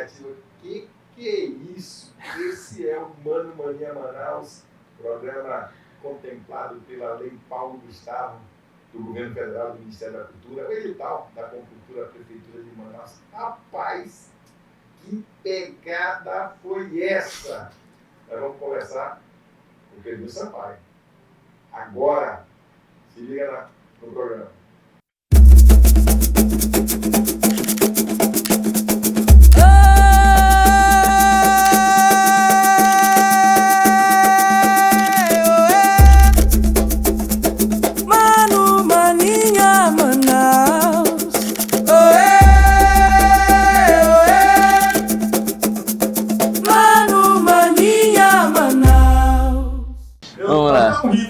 iniciativa. Que é isso? Esse é o Mano Mania Manaus, programa contemplado pela Lei Paulo Gustavo, do Governo Federal, do Ministério da Cultura, o edital da Cultura da Prefeitura de Manaus. Rapaz, que pegada foi essa? Nós vamos conversar com o Pedro Sampaio. Agora, se liga no programa.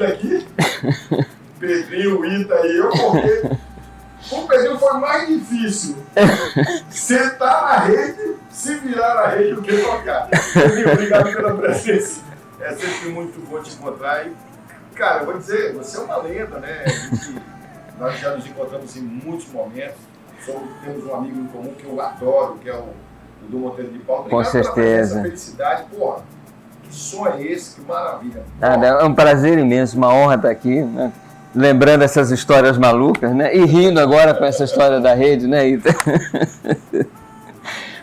Aqui, Pedrinho, Ita e eu, porque o Pedrinho foi mais difícil sentar na rede, se virar na rede do que tocar. Pedrinho, obrigado pela presença. É sempre muito bom te encontrar. E, cara, eu vou dizer, você é uma lenda, né? Nós já nos encontramos em muitos momentos. Temos um amigo em comum que eu adoro, que é o Dudu Monteiro de Paulo. Com certeza. Essa felicidade, porra. Que som é esse? Que maravilha. É um prazer imenso, uma honra estar aqui, né? Lembrando essas histórias malucas, né? E rindo agora com essa história da rede, né, Ita?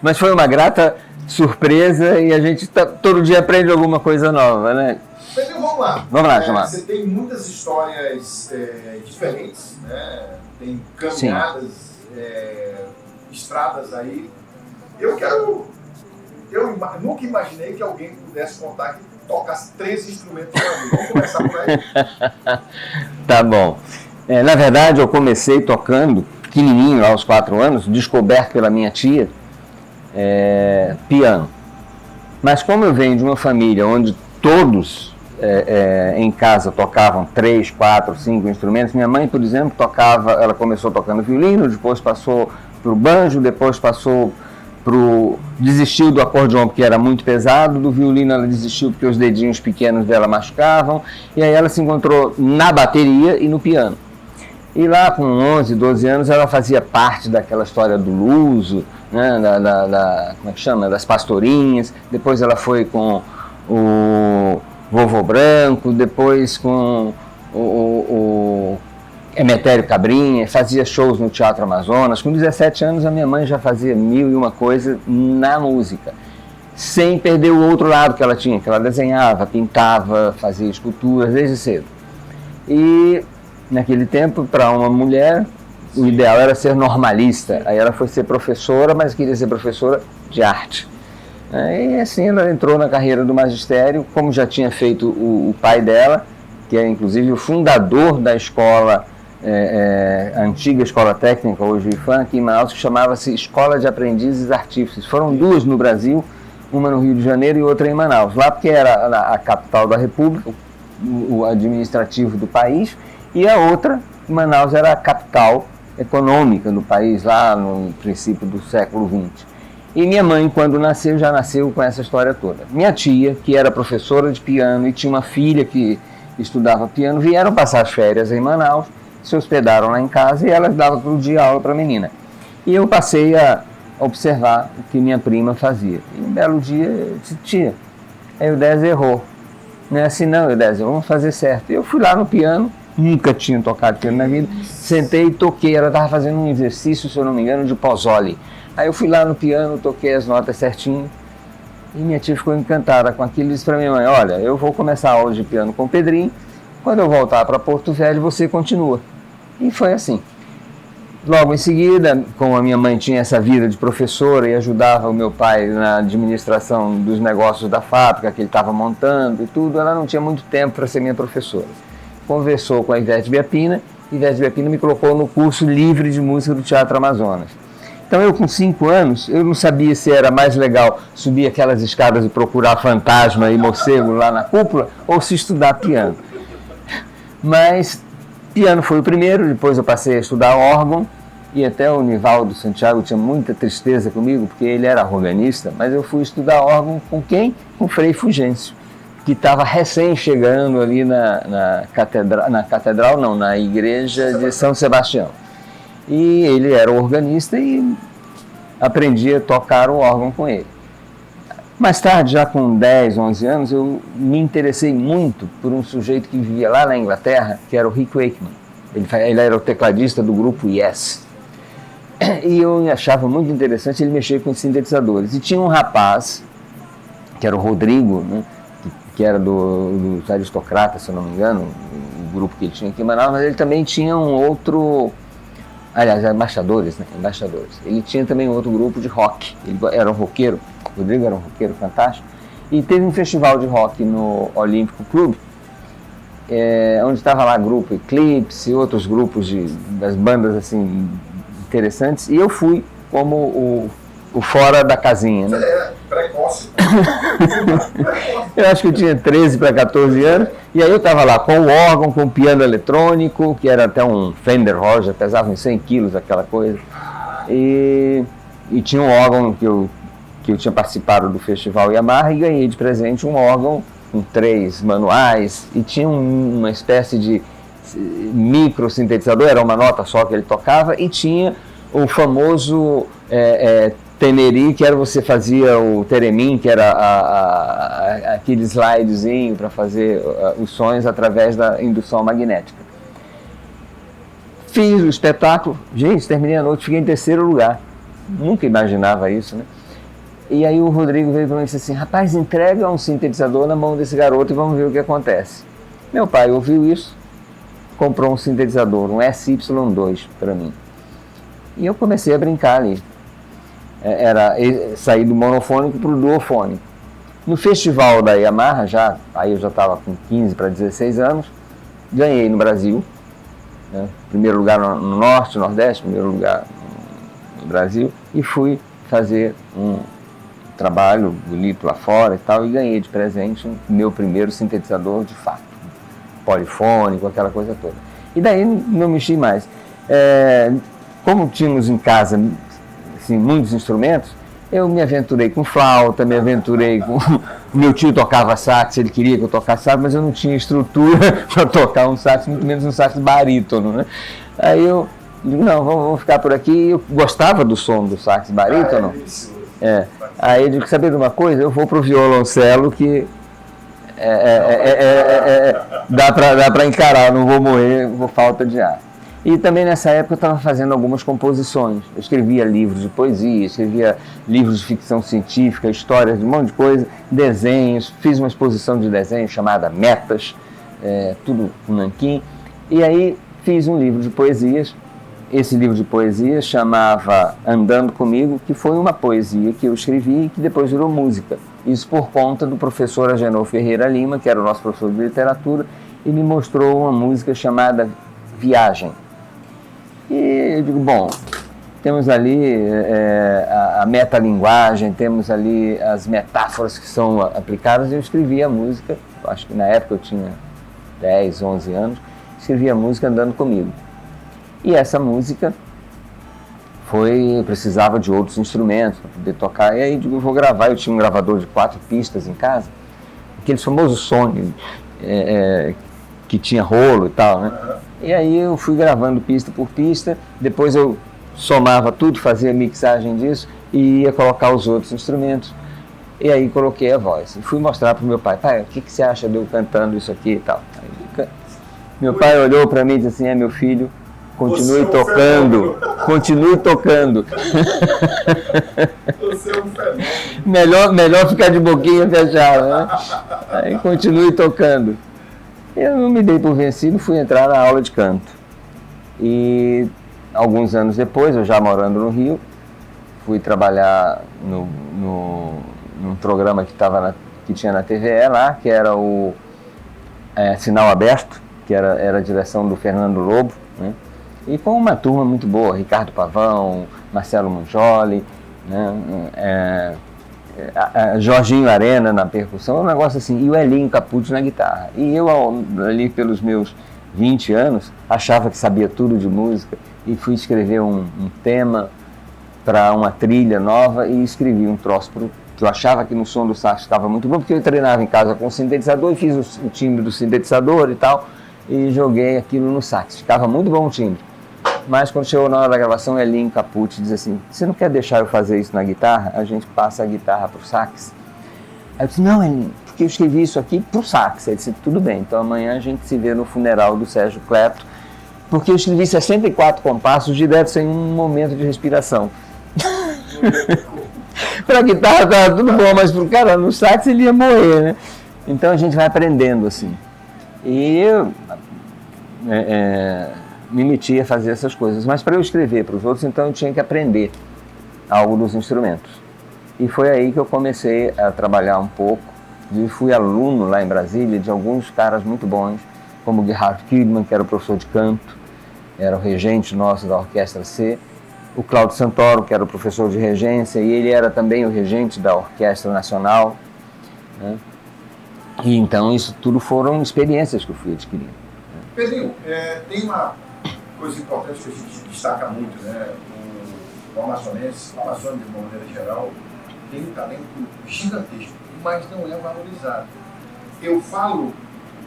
Mas foi uma grata surpresa e a gente todo dia aprende alguma coisa nova, né? Pedro, vamos lá. Vamos lá, chamar. Você tem muitas histórias diferentes, né? Tem caminhadas, estradas aí. Eu nunca imaginei que alguém pudesse contar que tocasse 3 instrumentos para mim. Vamos começar por aí? Tá bom. Na verdade, eu comecei tocando, pequenininho, aos 4 anos, descoberto pela minha tia, piano. Mas como eu venho de uma família onde todos em casa tocavam 3, 4, 5 instrumentos, minha mãe, por exemplo, ela começou tocando violino, depois passou para o banjo, depois passou desistiu do acordeon porque era muito pesado, do violino ela desistiu porque os dedinhos pequenos dela machucavam, e aí ela se encontrou na bateria e no piano. E lá com 11, 12 anos ela fazia parte daquela história do luso, né, como é que chama? Das pastorinhas, depois ela foi com o Vovô Branco, depois com o Emetério Cabrinha, fazia shows no Teatro Amazonas. Com 17 anos a minha mãe já fazia 1001 coisa na música, sem perder o outro lado que ela tinha, que ela desenhava, pintava, fazia esculturas desde cedo. E naquele tempo, para uma mulher, o ideal era ser normalista. Aí ela foi ser professora, mas queria ser professora de arte. E assim ela entrou na carreira do magistério, como já tinha feito o pai dela, que é inclusive o fundador da escola, a antiga escola técnica, hoje o IFAM, aqui em Manaus, que chamava-se Escola de Aprendizes Artífices. Foram 2 no Brasil, uma no Rio de Janeiro e outra em Manaus. Lá porque era a capital da República, o administrativo do país, e a outra, Manaus, era a capital econômica do país, lá no princípio do século XX. E minha mãe, quando nasceu, já nasceu com essa história toda. Minha tia, que era professora de piano e tinha uma filha que estudava piano, vieram passar as férias em Manaus, se hospedaram lá em casa e ela dava todo dia aula para a menina. E eu passei a observar o que minha prima fazia. E um belo dia eu disse: tia, a Eudésia errou. Não é assim não, Eudésia, vamos fazer certo. Eu fui lá no piano, nunca tinha tocado piano na vida, sentei e toquei. Ela estava fazendo um exercício, se eu não me engano, de Pozzoli. Aí eu fui lá no piano, toquei as notas certinho. E minha tia ficou encantada com aquilo e disse para minha mãe: olha, eu vou começar a aula de piano com o Pedrinho, quando eu voltar para Porto Velho você continua. E foi assim. Logo em seguida, como a minha mãe tinha essa vida de professora e ajudava o meu pai na administração dos negócios da fábrica que ele estava montando e tudo, ela não tinha muito tempo para ser minha professora. Conversou com a Ivete Biapina, e Ivete Biapina me colocou no curso livre de música do Teatro Amazonas. Então eu com 5 anos, eu não sabia se era mais legal subir aquelas escadas e procurar fantasma e morcego lá na cúpula, ou se estudar piano. Mas piano foi o primeiro, depois eu passei a estudar órgão, e até o Nivaldo Santiago tinha muita tristeza comigo, porque ele era organista, mas eu fui estudar órgão com quem? Com o Frei Fulgêncio, que estava recém chegando ali na igreja de São Sebastião. E ele era organista e aprendi a tocar o órgão com ele. Mais tarde, já com 10, 11 anos, eu me interessei muito por um sujeito que vivia lá na Inglaterra, que era o Rick Wakeman. Ele era o tecladista do grupo Yes. E eu achava muito interessante ele mexer com sintetizadores. E tinha um rapaz, que era o Rodrigo, né, que era dos Aristocratas, se eu não me engano, o grupo que ele tinha aqui em Manaus, mas ele também tinha um outro... Aliás, Embaixadores, né? Embaixadores. Ele tinha também um outro grupo de rock. Ele era um roqueiro. O Rodrigo era um roqueiro fantástico. E teve um festival de rock no Olímpico Clube, onde estava lá grupo Eclipse e outros grupos das bandas assim interessantes. E eu fui como o fora da casinha, né? Precoce. Eu acho que eu tinha 13 para 14 anos, e aí eu estava lá com o órgão, com o piano eletrônico, que era até um Fender Roger, pesava uns 100 quilos aquela coisa, e tinha um órgão que eu tinha participado do Festival Yamaha e ganhei de presente um órgão com 3 manuais, e tinha uma espécie de micro sintetizador, era uma nota só que ele tocava, e tinha o famoso Teneri, que era você fazia o Teremin, que era aquele slidezinho para fazer os sons através da indução magnética. Fiz o espetáculo, gente, terminei a noite, fiquei em 3º lugar. Nunca imaginava isso, né? E aí o Rodrigo veio para mim e disse assim: rapaz, entrega um sintetizador na mão desse garoto e vamos ver o que acontece. Meu pai ouviu isso, comprou um sintetizador, um SY2 para mim. E eu comecei a brincar ali. Era sair do monofônico para o duofônico. No festival da Yamaha, aí eu já estava com 15 para 16 anos, ganhei no Brasil, né? Primeiro lugar no Norte, Nordeste, primeiro lugar no Brasil, e fui fazer um trabalho bonito lá fora e tal, e ganhei de presente o meu primeiro sintetizador de fato, polifônico, aquela coisa toda. E daí não mexi mais. Como tínhamos em casa assim, muitos instrumentos, eu me aventurei com flauta, me aventurei com... Meu tio tocava sax, ele queria que eu tocasse sax, mas eu não tinha estrutura para tocar um sax, muito menos um sax barítono, né? Aí eu digo, não, vamos ficar por aqui. Eu gostava do som do sax barítono. Aí eu digo, saber de uma coisa? Eu vou pro violoncelo, que dá para encarar, não vou morrer por falta de ar. E também nessa época eu estava fazendo algumas composições. Eu escrevia livros de poesia, escrevia livros de ficção científica, histórias de um monte de coisa, desenhos. Fiz uma exposição de desenhos chamada Metas, tudo com nanquim. E aí fiz um livro de poesias. Esse livro de poesias chamava Andando Comigo, que foi uma poesia que eu escrevi e que depois virou música. Isso por conta do professor Agenor Ferreira Lima, que era o nosso professor de literatura, e me mostrou uma música chamada Viagem. E eu digo, bom, temos ali a metalinguagem, temos ali as metáforas que são aplicadas. Eu escrevi a música, acho que na época eu tinha 10, 11 anos, escrevi a música Andando Comigo. E essa música eu precisava de outros instrumentos para poder tocar, e aí eu digo, eu vou gravar. Eu tinha um gravador de 4 pistas em casa, aqueles famosos Sony que tinha rolo e tal, né? E aí eu fui gravando pista por pista, depois eu somava tudo, fazia mixagem disso e ia colocar os outros instrumentos. E aí coloquei a voz. E fui mostrar para o meu pai: pai, o que você acha de eu cantando isso aqui e tal? Aí, meu pai olhou para mim e disse assim: meu filho, continue tocando, continue tocando. Você é um fenômeno. Melhor ficar de boquinha fechada, né? Aí continue tocando. Eu não me dei por vencido, fui entrar na aula de canto. E alguns anos depois, eu já morando no Rio, fui trabalhar num programa que tinha na TVE lá, que era o Sinal Aberto, que era a direção do Fernando Lobo, né? E com uma turma muito boa, Ricardo Pavão, Marcelo Mungioli, né? Jorginho Arena na percussão, um negócio assim, e o Elinho Capucci na guitarra. E eu, ali pelos meus 20 anos, achava que sabia tudo de música, e fui escrever um tema para uma trilha nova, e escrevi um troço que eu achava que no som do sax estava muito bom, porque eu treinava em casa com o sintetizador, e fiz o timbre do sintetizador e tal, e joguei aquilo no sax. Ficava muito bom o timbre. Mas quando chegou na hora da gravação, Elinho Capucci diz assim, você não quer deixar eu fazer isso na guitarra? A gente passa a guitarra pro sax. Aí eu disse, não, Elinho, porque eu escrevi isso aqui pro sax. Ele disse, tudo bem, então amanhã a gente se vê no funeral do Sérgio Clepto, porque eu escrevi 64 compassos direto sem um momento de respiração. Pra guitarra estava tudo bom, mas pro cara no sax ele ia morrer, né? Então a gente vai aprendendo assim. E eu me meti a fazer essas coisas. Mas para eu escrever para os outros, então eu tinha que aprender algo dos instrumentos. E foi aí que eu comecei a trabalhar um pouco. E fui aluno lá em Brasília de alguns caras muito bons, como o Gerhard Kidman, que era o professor de canto, era o regente nosso da Orquestra C, o Cláudio Santoro, que era o professor de regência, e ele era também o regente da Orquestra Nacional, né? E então isso tudo foram experiências que eu fui adquirindo. Pedrinho, tem uma coisa importante que a gente destaca muito, né? O amazonense, o amazônico de uma maneira geral, tem um talento gigantesco, mas não é valorizado. Eu falo,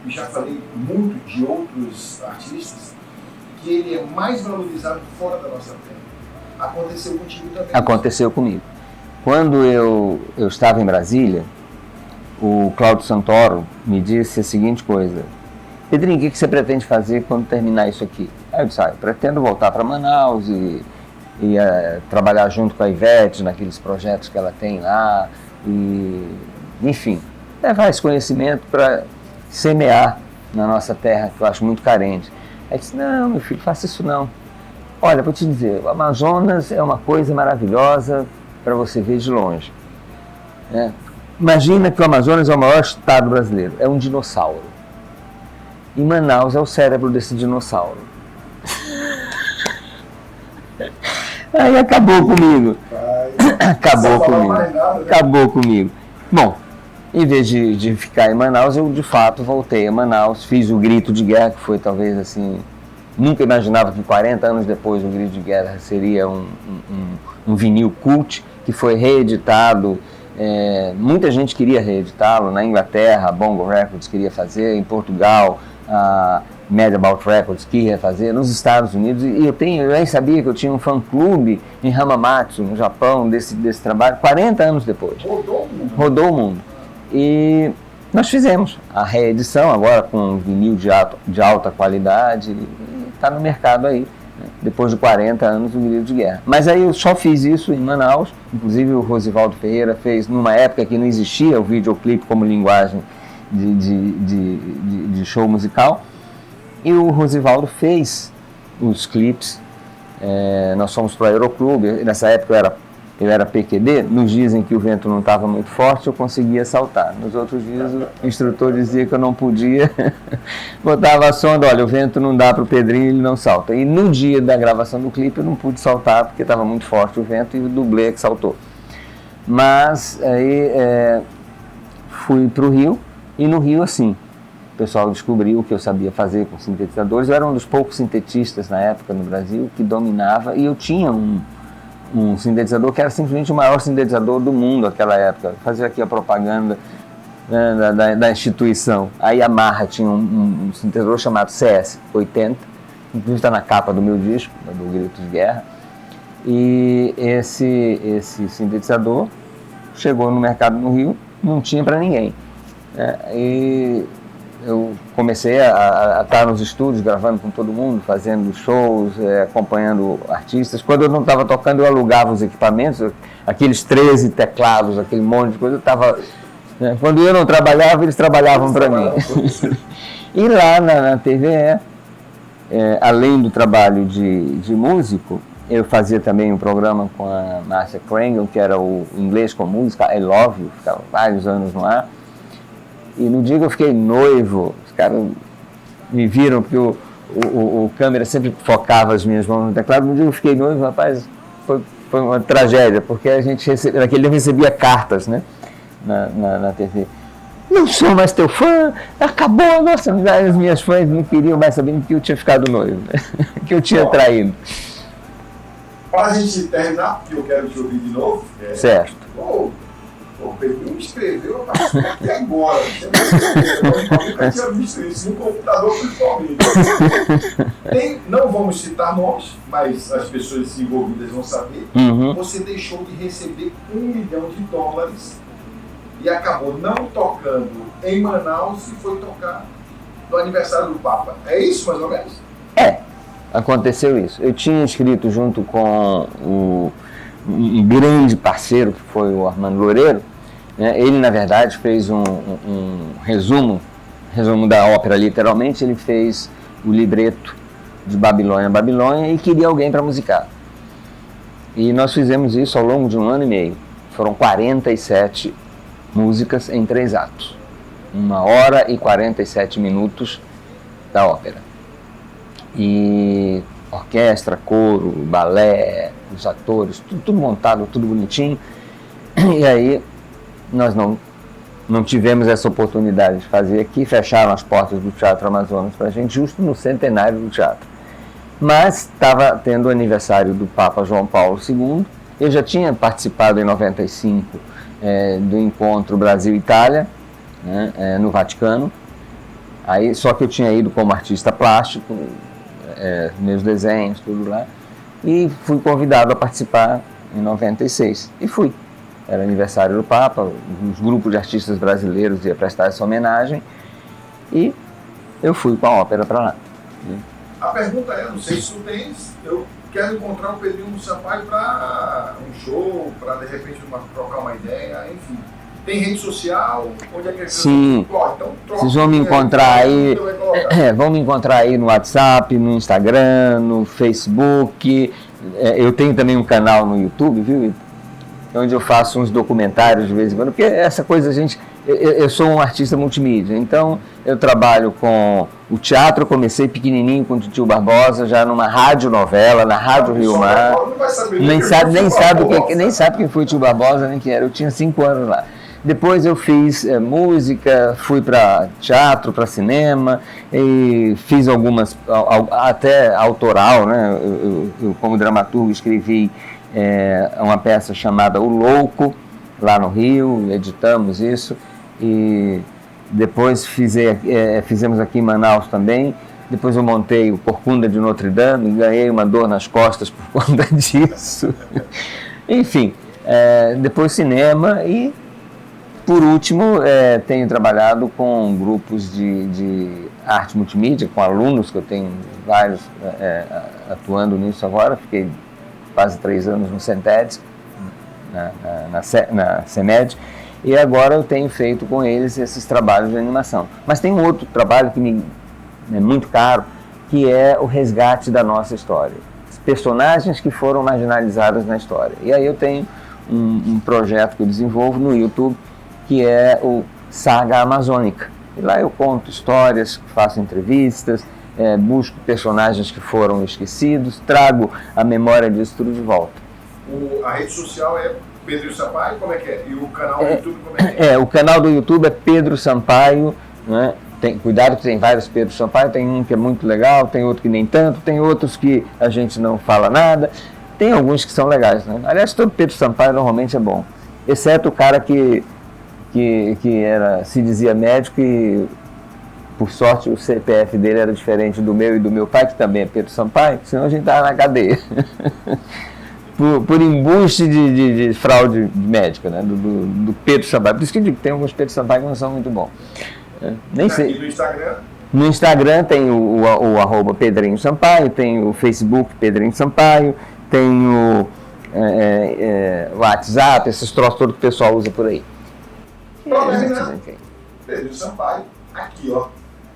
e já falei muito de outros artistas, que ele é mais valorizado fora da nossa terra. Aconteceu contigo também? Aconteceu comigo. Quando eu estava em Brasília, o Cláudio Santoro me disse a seguinte coisa, Pedrinho, o que você pretende fazer quando terminar isso aqui? Aí eu disse, pretendo voltar para Manaus e trabalhar junto com a Ivete naqueles projetos que ela tem lá, e, enfim, levar esse conhecimento para semear na nossa terra, que eu acho muito carente. Aí disse, não, meu filho, faça isso não. Olha, vou te dizer, o Amazonas é uma coisa maravilhosa para você ver de longe. Imagina que o Amazonas é o maior estado brasileiro, é um dinossauro. E Manaus é o cérebro desse dinossauro. Aí acabou comigo. Acabou comigo. Bom, em vez de ficar em Manaus, eu de fato voltei a Manaus, fiz o Grito de Guerra, que foi talvez assim, nunca imaginava que 40 anos depois o Grito de Guerra seria um vinil cult, que foi reeditado, muita gente queria reeditá-lo, na Inglaterra, a Bongo Records queria fazer, em Portugal, a Mad About Records queria fazer, nos Estados Unidos, e eu nem sabia que eu tinha um fã-clube em Hamamatsu, no Japão, desse trabalho, 40 anos depois. Rodou o mundo. E nós fizemos a reedição agora com vinil de alta qualidade, e está no mercado aí, né? Depois de 40 anos do Grito de Guerra. Mas aí eu só fiz isso em Manaus, inclusive o Rosivaldo Ferreira fez numa época que não existia o videoclipe como linguagem de show musical, e o Rosivaldo fez os clipes. Nós fomos para o Aeroclube, nessa época eu era PQD, nos dias em que o vento não estava muito forte, eu conseguia saltar. Nos outros dias o instrutor dizia que eu não podia, botava a sonda, olha, o vento não dá para o Pedrinho, ele não salta. E no dia da gravação do clipe eu não pude saltar, porque estava muito forte o vento, e o dublê que saltou. Mas aí fui para o Rio, e no Rio assim, o pessoal descobriu o que eu sabia fazer com sintetizadores. Eu era um dos poucos sintetistas na época no Brasil que dominava, e eu tinha um sintetizador que era simplesmente o maior sintetizador do mundo naquela época. Fazia aqui a propaganda, né, da instituição. A Yamaha tinha um sintetizador chamado CS-80, inclusive está na capa do meu disco, do Grito de Guerra. E esse sintetizador chegou no mercado no Rio, não tinha para ninguém. E eu comecei a estar nos estúdios, gravando com todo mundo, fazendo shows, acompanhando artistas. Quando eu não estava tocando, eu alugava os equipamentos, aqueles 13 teclados, aquele monte de coisa. Eu estava, né? Quando eu não trabalhava, eles trabalhavam para mim. E lá na TVE, além do trabalho de músico, eu fazia também um programa com a Marcia Krangle, que era o Inglês com Música, I Love You, ficava vários anos no ar. E no dia que eu fiquei noivo, os caras me viram, porque o câmera sempre focava as minhas mãos no teclado. No dia que eu fiquei noivo, rapaz, foi uma tragédia, porque naquele dia eu recebia cartas, né, na TV. Não sou mais teu fã, acabou, nossa, as minhas fãs não queriam mais saber que eu tinha ficado noivo, né? Que eu tinha traído. Para a gente terminar, porque eu quero te ouvir de novo. Certo. Pedrinho escreveu a partir daqui agora. Eu nunca tinha visto isso, no computador principalmente. Não vamos citar nomes, mas as pessoas envolvidas vão saber. Você deixou de receber $1 milhão e acabou não tocando em Manaus e foi tocar no aniversário do Papa. É isso, mais ou menos? Aconteceu isso. Eu tinha escrito junto com um grande parceiro, que foi o Armando Loureiro, né? Ele, na verdade, fez um resumo da ópera, literalmente. Ele fez o libreto de Babilônia, Babilônia, e queria alguém para musicar. E nós fizemos isso ao longo de 1 ano e meio. Foram 47 músicas em 3 atos. 1 hora e 47 minutos da ópera. E orquestra, coro, balé, os atores, tudo montado, tudo bonitinho. E aí nós não tivemos essa oportunidade de fazer aqui, fecharam as portas do Teatro Amazonas para a gente, justo no centenário do teatro. Mas estava tendo o aniversário do Papa João Paulo II. Eu já tinha participado em 95 do encontro Brasil-Itália, né, no Vaticano. Aí, só que eu tinha ido como artista plástico, meus desenhos, tudo lá, e fui convidado a participar em 96, e fui. Era aniversário do Papa, um grupo de artistas brasileiros ia prestar essa homenagem, e eu fui com a ópera para lá. A pergunta não sei se tu tens, eu quero encontrar o Pedrinho Sampaio para um show, para de repente trocar uma ideia, enfim. Tem rede social? Onde é que Sim, então, vocês vão me encontrar aí, vão me encontrar aí no WhatsApp, no Instagram, no Facebook. Eu tenho também um canal no YouTube, viu? Onde eu faço uns documentários de vez em quando, porque essa coisa eu sou um artista multimídia, então eu trabalho com o teatro. Eu comecei pequenininho com o Titio Barbosa, já numa radionovela, na Rádio Rio Mar. Nem sabe quem foi o Tio Barbosa, nem quem era. Eu tinha 5 anos lá. Depois eu fiz música, fui para teatro, para cinema, e fiz algumas, até autoral, né? Eu como dramaturgo, escrevi uma peça chamada O Louco, lá no Rio, editamos isso, e depois fizemos aqui em Manaus também. Depois eu montei o Corcunda de Notre Dame e ganhei uma dor nas costas por conta disso. Enfim, depois cinema e, por último, tenho trabalhado com grupos de arte multimídia, com alunos, que eu tenho vários atuando nisso agora. Fiquei quase 3 anos no Cented, na CEMED, e agora eu tenho feito com eles esses trabalhos de animação. Mas tem um outro trabalho que me é muito caro, que é o resgate da nossa história. Personagens que foram marginalizadas na história. E aí eu tenho um projeto que eu desenvolvo no YouTube, que é o Saga Amazônica. E lá eu conto histórias, faço entrevistas, busco personagens que foram esquecidos, trago a memória disso tudo de volta. A rede social é Pedro Sampaio, como é que é? E o canal do YouTube, como é que é? O canal do YouTube é Pedro Sampaio, né? Cuidado que tem vários Pedro Sampaio, tem um que é muito legal, tem outro que nem tanto, tem outros que a gente não fala nada, tem alguns que são legais, né? Aliás, todo Pedro Sampaio normalmente é bom, exceto o cara que se dizia médico e, por sorte, o CPF dele era diferente do meu e do meu pai, que também é Pedro Sampaio, senão a gente estava na cadeia. por embuste de fraude médica, né? do Pedro Sampaio. Por isso que eu digo que tem alguns Pedro Sampaio que não são muito bons. Nem sei. E no Instagram? No Instagram tem o arroba Pedrinho Sampaio, tem o Facebook Pedrinho Sampaio, tem o WhatsApp, esses troços todos que o pessoal usa por aí. Pedrinho Sampaio, aqui, ó.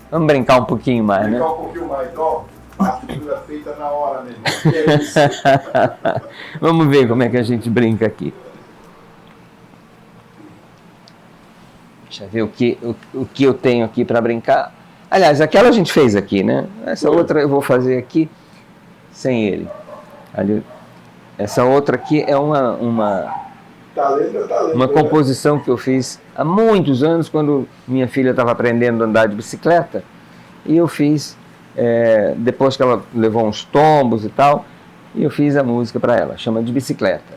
Vamos brincar um pouquinho mais, né? Brincar um pouquinho mais, ó. A figura feita na hora mesmo. Que é isso? Vamos ver como é que a gente brinca aqui. Deixa eu ver o que eu tenho aqui para brincar. Aliás, aquela a gente fez aqui, né? Essa outra eu vou fazer aqui sem ele. Essa outra aqui é uma composição que eu fiz há muitos anos, quando minha filha estava aprendendo a andar de bicicleta. E eu fiz, depois que ela levou uns tombos e tal, e eu fiz a música para ela, chama De Bicicleta.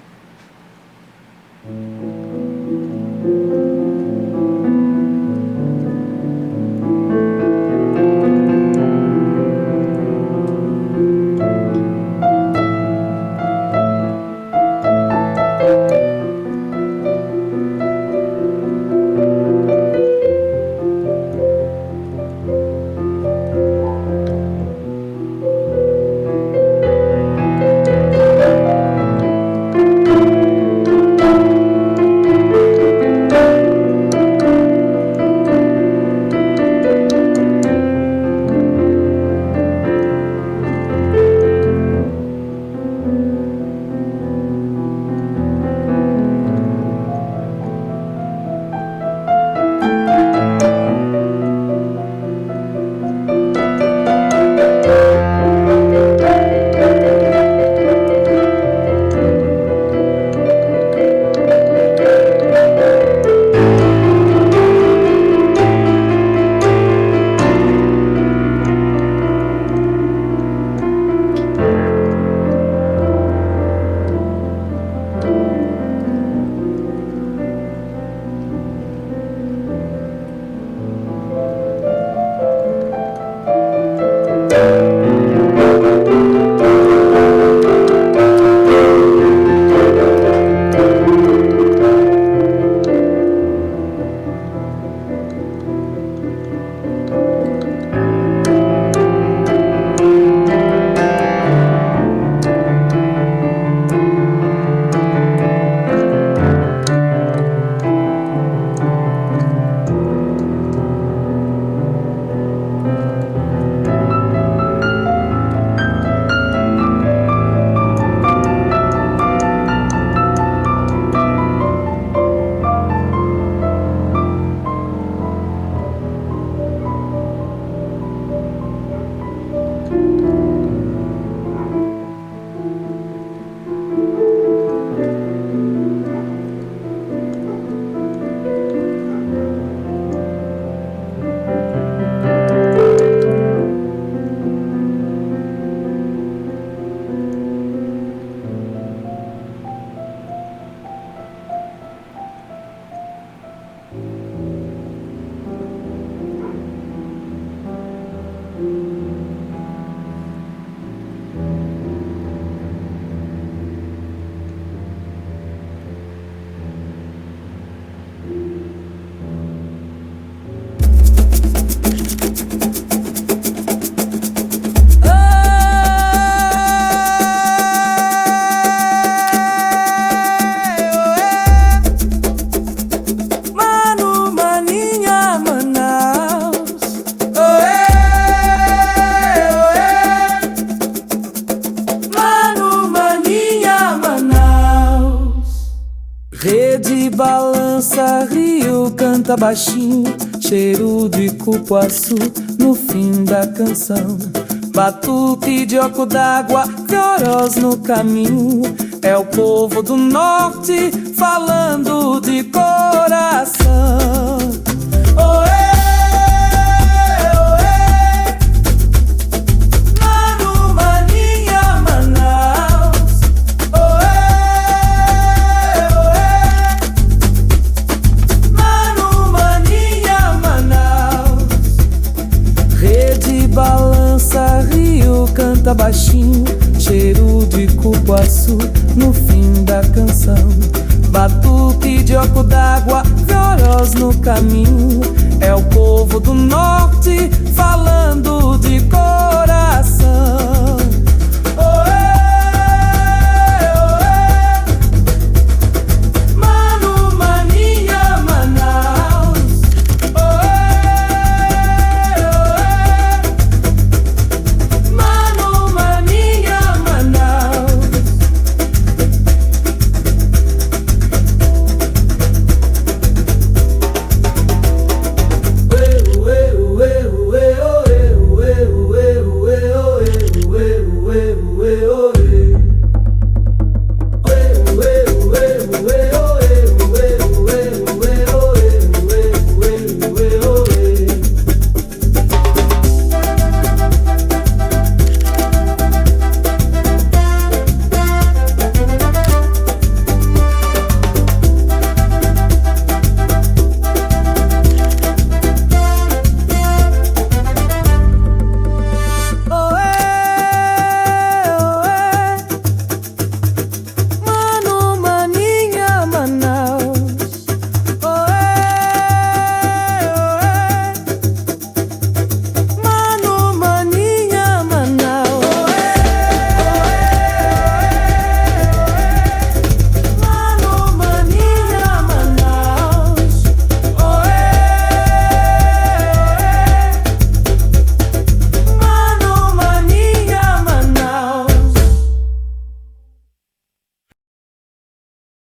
Rio canta baixinho, cheiro de cupuaçu no fim da canção. Batuque de oco d'água, vioros no caminho. É o povo do norte falando de coração. Oê! Canta baixinho, cheiro de cupuaçu no fim da canção. Batuque de oco d'água, vioros no caminho. É o povo do norte falando